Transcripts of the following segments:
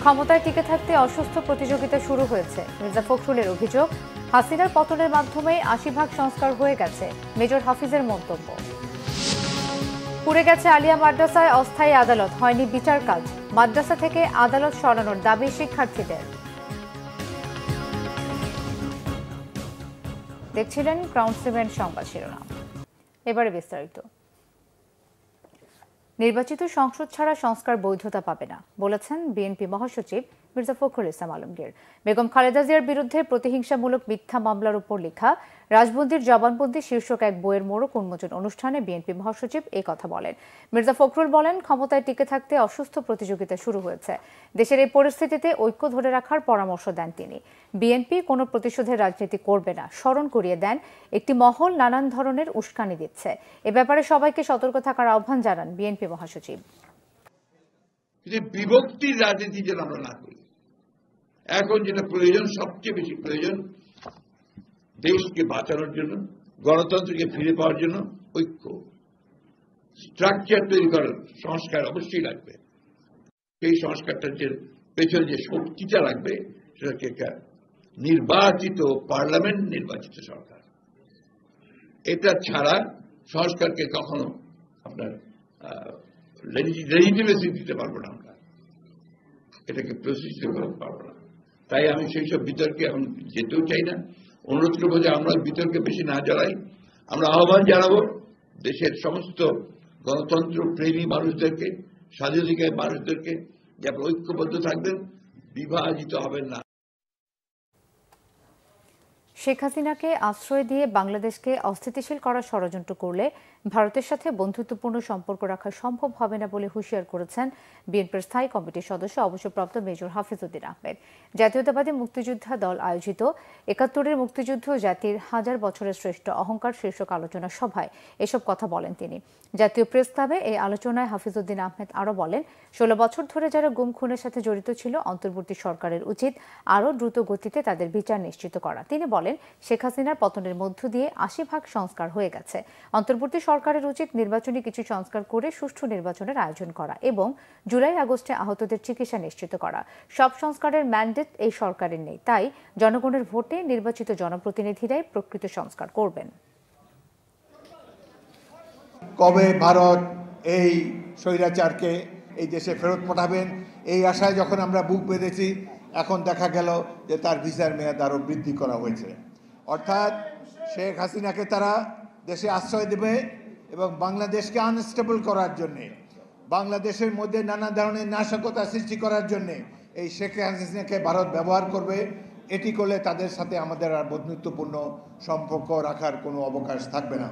ক্ষমতায় টিকে থাকতে অসুস্থ প্রতিযোগিতা শুরু হয়েছে। মির্জা ফখরুলের অভিযোগ, হাসিনার পতনের মাধ্যমে ৮০% সংস্কার হয়ে গেছে। মেজর হাফিজের মন্তব্য। পুড়ে গেছে আলিয়া মাদ্রাসায় অস্থায়ী আদালত, হয়নি বিচার কাজ। মাদ্রাসা থেকে আদালত সরানোর দাবি শিক্ষার্থীদের। দেখছিলেন ক্রাউন সিমেন্ট সংবাদ শিরোনাম। এবারে বিস্তারিত। নির্বাচিত সংসদ ছাড়া সংস্কার বৈধতা পাবে না বলেছেন বিএনপি মহাসচিব মির্জা ফখরুল ইসলাম আলমগীর। বেগম খালেদা জিয়ার বিরুদ্ধে প্রতিহিংসামূলক মিথ্যা মামলার উপর লেখা রাজবন্দির জবানবন্দি শীর্ষক এক বইয়ের মোড়ক উন্মোচন অনুষ্ঠানে বিএনপি মহাসচিব এই কথা বলেন। মির্জা ফখরুল বলেন, ক্ষমতায় টিকে থাকতে অসুস্থ প্রতিযোগিতা শুরু হয়েছে। দেশের এই পরিস্থিতিতে ঐক্য ধরে রাখার পরামর্শ দেন তিনি। বিএনপি কোনো প্রতিশোধের রাজনীতি করবে না স্মরণ করিয়ে দেন, একটি মহল নানান ধরনের উস্কানি দিচ্ছে। এ ব্যাপারে সবাইকে সতর্ক থাকার আহ্বান জানান বিএনপি মহাসচিব। বিভক্তির রাজনীতি যেন আমরা না করি। এখন যেটা প্রয়োজন, সবচেয়ে বেশি প্রয়োজন দেশকে বাঁচানোর জন্য, গণতন্ত্রকে ফিরে পাওয়ার জন্য ঐক্য, স্ট্রাকচার তৈরি করার সংস্কার অবশ্যই লাগবে। সেই সংস্কারটার যে পেছনে যে শক্তিটা লাগবে সেটাকে একটা নির্বাচিত পার্লামেন্ট, নির্বাচিত সরকার। এটা ছাড়া সংস্কারকে কখনো আপনার লেজিটিমেসি দিতে পারবো না, আমরা এটাকে প্রতিষ্ঠিত করতে পারবো না। তাই আমি সেই সব বিতর্কে এখন যেতেও চাই না। অনুরোধ করবো যে আমরা বিতর্কে বেশি না জড়াই। আমরা আহ্বান জানাবো দেশের সমস্ত গণতন্ত্র প্রেমী মানুষদেরকে, স্বাধীনাধিকারী মানুষদেরকে, যে আপনারা ঐক্যবদ্ধ থাকবেন, বিভাজিত হবেন না। শেখ হাসিনাকে আশ্রয় দিয়ে বাংলাদেশকে অস্থিতিশীল করার ষড়যন্ত্র করলে ভারতের সাথে বন্ধুত্বপূর্ণ সম্পর্ক রাখা সম্ভব হবে না বলে হুঁশিয়ার করেছেন বিএনপির স্থায়ী কমিটির সদস্য অবসরপ্রাপ্ত মেজর হাফিজউদ্দিন আহমেদ। জাতীয়তাবাদী মুক্তিযোদ্ধা দল আয়োজিত ৭১-এর মুক্তিযুদ্ধ জাতির হাজার বছরের শ্রেষ্ঠ অহংকার শীর্ষক আলোচনা সভায় এসব কথা বলেন তিনি। জাতীয় প্রেস ক্লাবে এই আলোচনায় হাফিজউদ্দিন আহমেদ আরও বলেন, ১৬ বছর ধরে যারা গুম খুনের সাথে জড়িত ছিল, অন্তর্বর্তী সরকারের উচিত আরও দ্রুত গতিতে তাদের বিচার নিশ্চিত করা। তিনি বলেন, শেখ হাসিনার পতনের মধ্য দিয়ে ৮০% সংস্কার হয়ে গেছে। অন্তর্বর্তী সরকারের উচিত নির্বাচনী কিছু সংস্কার করে সুষ্ঠু নির্বাচনের আয়োজন করা এবং জুলাই-আগস্টে আহতদের চিকিৎসা নিশ্চিত করা। সব সংস্কারের ম্যান্ডেট এই সরকারের নেই, তাই জনগণের ভোটে নির্বাচিত জনপ্রতিনিধিরাই প্রকৃত সংস্কার করবেন। কবে ভারত এই স্বৈরাচারকে এই দেশে ফেরত পাঠাবেন, এই আশায় যখন আমরা বুক বেঁধেছি, এখন দেখা গেল যে তার ভিসার মেয়াদ আরও বৃদ্ধি করা হয়েছে। অর্থাৎ শেখ হাসিনাকে তারা দেশে আশ্রয় দেবে এবং বাংলাদেশকে আনস্টেবল করার জন্যে, বাংলাদেশের মধ্যে নানা ধরনের নাশকতা সৃষ্টি করার জন্যে এই শেখ হাসিনাকে ভারত ব্যবহার করবে। এটি করলে তাদের সাথে আমাদের আর বন্ধুত্বপূর্ণ সম্পর্ক রাখার কোনো অবকাশ থাকবে না।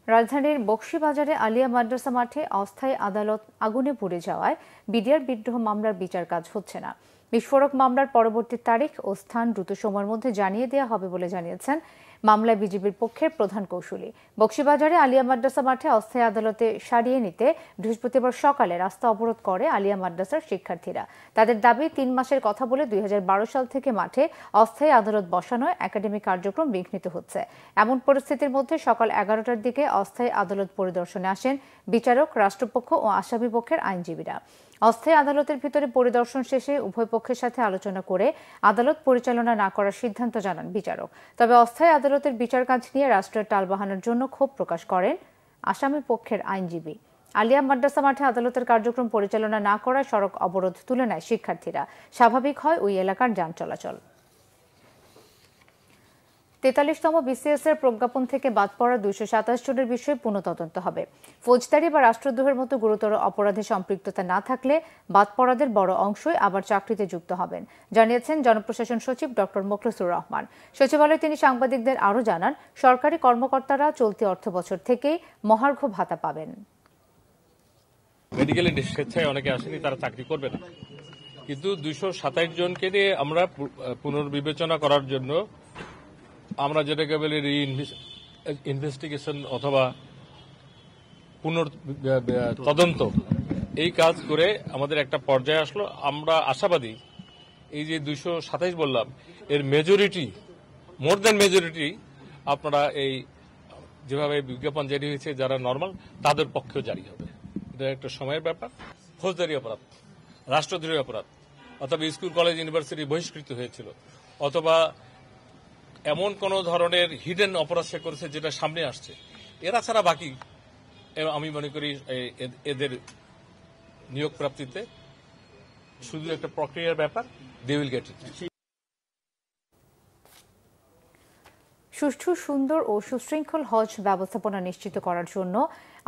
রাজধানীর বকশীবাজারে আলিয়া মাদ্রাসা মাঠে অস্থায়ী আদালত আগুনে পুড়ে যাওয়ায় বিডিআর বিদ্রোহ মামলার বিচার কাজ হচ্ছে না। বিস্ফোরক মামলার পরবর্তী তারিখ ও স্থান দ্রুত সময়ের মধ্যে জানিয়ে দেওয়া হবে বলে জানিয়েছেন মামলায় বিজিবির পক্ষের প্রধান কৌশলী। বকশীবাজারে আলিয়া মাদ্রাসা মাঠে অস্থায়ী আদালতে সারিয়ে নিতে বৃহস্পতিবার সকালে রাস্তা অবরোধ করে আলিয়া মাদ্রাসার শিক্ষার্থীরা। তাদের দাবি, ৩ মাসের কথা বলে ২০১২ সাল থেকে মাঠে অস্থায়ী আদালত বসানোয় একাডেমিক কার্যক্রম বিঘ্নিত হচ্ছে। এমন পরিস্থিতির মধ্যে সকাল ১১টার দিকে অস্থায়ী আদালত পরিদর্শনে আসেন বিচারক, রাষ্ট্রপক্ষ ও আসামি পক্ষের আইনজীবীরা। অস্থায়ী আদালতের ভিতরে পরিদর্শন শেষে উভয় পক্ষের সাথে আলোচনা করে আদালত পরিচালনা না করার সিদ্ধান্ত জানান বিচারক। তবে অস্থায়ী আদালতের বিচার কাজ নিয়ে রাষ্ট্রের টালবাহানার জন্য ক্ষোভ প্রকাশ করেন আসামি পক্ষের আইনজীবী। আলিয়া মাদ্রাসা মাঠে আদালতের কার্যক্রম পরিচালনা না করায় সড়ক অবরোধ তুলে নেয় শিক্ষার্থীরা। স্বাভাবিক হয় ওই এলাকার যান চলাচল। ৪৩তম বিসিএস এর প্রজ্ঞাপন থেকে বাদ পড়া ২২৭ জনের বিষয়ে পুনঃতদন্ত হবে। ফৌজদারি বা রাষ্ট্রদ্রোহের মতো গুরুতর অপরাধে সম্পৃক্ততা না থাকলে বাদ পড়াদের বড় অংশই আবার চাকরিতে যুক্ত হবেন, জানিয়েছেন জনপ্রশাসন সচিব ডক্টর মোখলেসুর রহমান। সচিবালয়ে তিনি সাংবাদিকদের আরও জানান, সরকারি কর্মকর্তারা চলতি অর্থবছর থেকেই মহার্ঘ ভাতা পাবেন। মেডিকেল স্বেচ্ছায় অনেকে আসেনি, তারা চাকরি করবে না, কিন্তু ২২৭ জনকে নিয়ে আমরা পুনর্বিবেচনা করার জন্য আমরা যেটাকে বলি ইনভেস্টিগেশন অথবা তদন্ত, এই কাজ করে আমাদের একটা পর্যায়ে আসলো। আমরা আশাবাদী এই যে ২২৭ বললাম, এর মেজরিটি, মোর দ্যান মেজরিটি আপনারা এই যেভাবে বিজ্ঞাপন জারি হয়েছে যারা নর্মাল, তাদের পক্ষেও জারি হবে। এটা একটা সময়ের ব্যাপার। ফৌজদারি অপরাধ, রাষ্ট্রদ্রোহী অপরাধ, অথবা স্কুল কলেজ ইউনিভার্সিটি বহিষ্কৃত হয়েছিল, অথবা এমন কোন ধরনের হিডেন অপরাধ সে করেছে যেটা সামনে আসছে, এরা ছাড়া বাকি আমি মনে করি এদের নিয়োগ প্রাপ্তিতে শুধু একটা প্রক্রিয়ার ব্যাপার, দে উইল গেট ইট। সুষ্ঠু, সুন্দর ও সুশৃঙ্খল হজ ব্যবস্থাপনা নিশ্চিত করার জন্য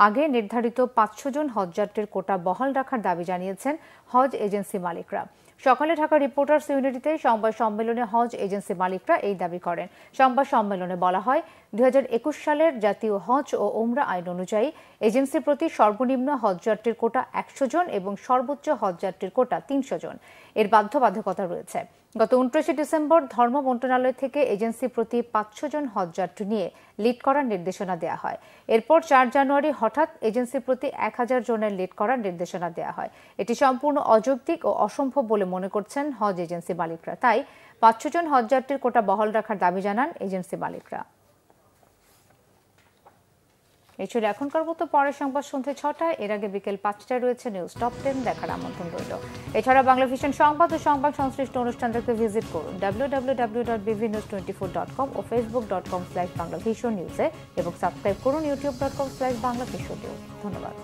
আগে নির্ধারিত 500 জন হজযাত্রীর কোটা বহাল রাখার দাবি জানিয়েছেন হজ এজেন্সি মালিকরা। সকালে ঢাকা রিপোর্টার্স ইউনিটিতে সংবাদ সম্মেলনে হজ এজেন্সি মালিকরা এই দাবি করেন। সংবাদ সম্মেলনে বলা হয়, 2021 সালের জাতীয় হজ ও ওমরা আইন অনুযায়ী এজেন্সির প্রতি সর্বনিম্ন হজযাত্রীর কোটা 100 জন এবং সর্বোচ্চ হজযাত্রীর কোটা 300 জন। এর বাধ্যবাধকতা রয়েছে। গত 29 ডিসেম্বর ধর্ম মন্ত্রণালয় থেকে এজেন্সি প্রতি 500 জন হজযাত্রী নিয়ে লিড করার নির্দেশনা দেওয়া হয়। এরপর 4 জানুয়ারি হঠাৎ এজেন্সির প্রতি 1000 জনের লিড করার নির্দেশনা দেওয়া হয়। এটি সম্পূর্ণ অযৌক্তিক ও অসম্ভব বলে মনে করছেন হজ এজেন্সি মালিকরা। তাই 500 জন হজযাত্রীর কোটা বহাল রাখার দাবি জানান এজেন্সি মালিকরা। এই ছিল এখনকার মতো। পরের সংবাদ সন্ধ্যে 6টায়, এর আগে বিকেল 5টায় রয়েছে নিউজ টপ 10 দেখার আমন্ত্রণ রইল। এছাড়া বাংলা ভিশন সংবাদ ও সংবাদ সংশ্লিষ্ট অনুষ্ঠান দেখতে ভিজিট করুন www.bvnews24.com ও facebook.com/banglavisionnews এবং সাবস্ক্রাইব করুন youtube.com/banglavision। ধন্যবাদ।